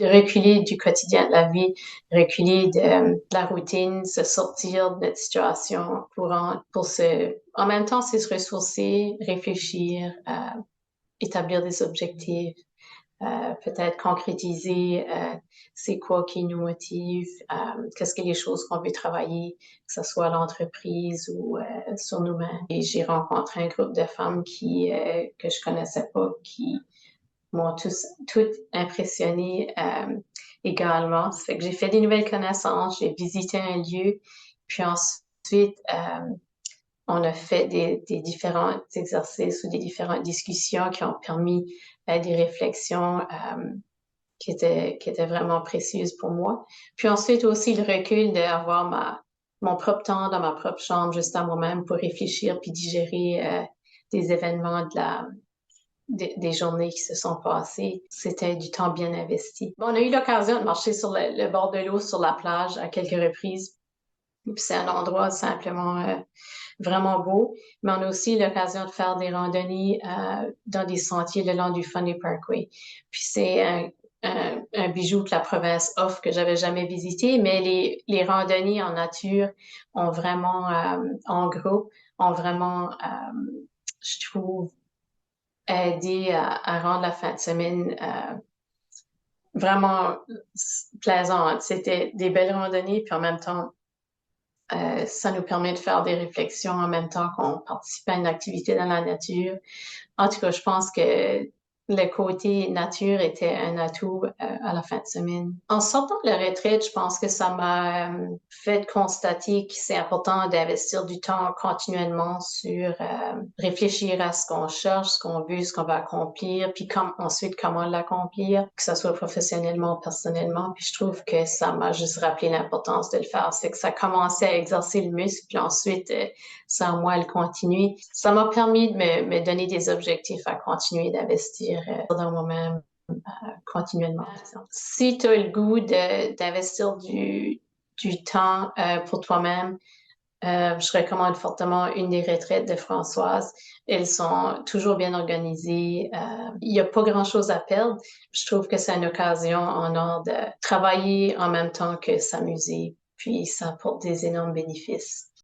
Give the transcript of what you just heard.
reculer du quotidien de la vie, reculer de la routine, se sortir de notre situation en même temps, c'est se ressourcer, réfléchir, établir des objectifs, peut-être concrétiser c'est quoi qui nous motive, qu'est-ce que les choses qu'on veut travailler, que ce soit à l'entreprise ou sur nous-mêmes. Et j'ai rencontré un groupe de femmes que je connaissais pas, qui m'ont toutes impressionnées également. Ça fait que j'ai fait des nouvelles connaissances, j'ai visité un lieu, puis ensuite on a fait des différents exercices ou des différentes discussions qui ont permis des réflexions qui étaient vraiment précieuses pour moi. Puis ensuite aussi le recul d'avoir mon propre temps dans ma propre chambre, juste à moi-même pour réfléchir puis digérer des événements des journées qui se sont passées. C'était du temps bien investi. Bon, on a eu l'occasion de marcher sur le bord de l'eau, sur la plage à quelques reprises. Puis c'est un endroit simplement vraiment beau, mais on a aussi l'occasion de faire des randonnées dans des sentiers le long du Fundy Parkway. Puis c'est un bijou que la province offre que j'avais jamais visité, mais les randonnées en nature ont vraiment, en groupe, ont vraiment, je trouve, aidé à rendre la fin de semaine vraiment plaisante. C'était des belles randonnées, puis en même temps, ça nous permet de faire des réflexions en même temps qu'on participe à une activité dans la nature. En tout cas, je pense que le côté nature était un atout à la fin de semaine. En sortant de la retraite, je pense que ça m'a fait constater que c'est important d'investir du temps continuellement sur réfléchir à ce qu'on cherche, ce qu'on veut, ce qu'on va accomplir, puis ensuite comment l'accomplir, que ce soit professionnellement ou personnellement. Puis je trouve que ça m'a juste rappelé l'importance de le faire. C'est que ça commençait à exercer le muscle, puis ensuite, c'est à moi de le continuer. Ça m'a permis de me donner des objectifs à continuer d'investir dans moi-même continuellement. Si tu as le goût d'investir du temps pour toi-même, je recommande fortement une des retraites de Françoise. Elles sont toujours bien organisées. Il n'y a pas grand-chose à perdre. Je trouve que c'est une occasion en or de travailler en même temps que s'amuser. Puis ça apporte des énormes bénéfices.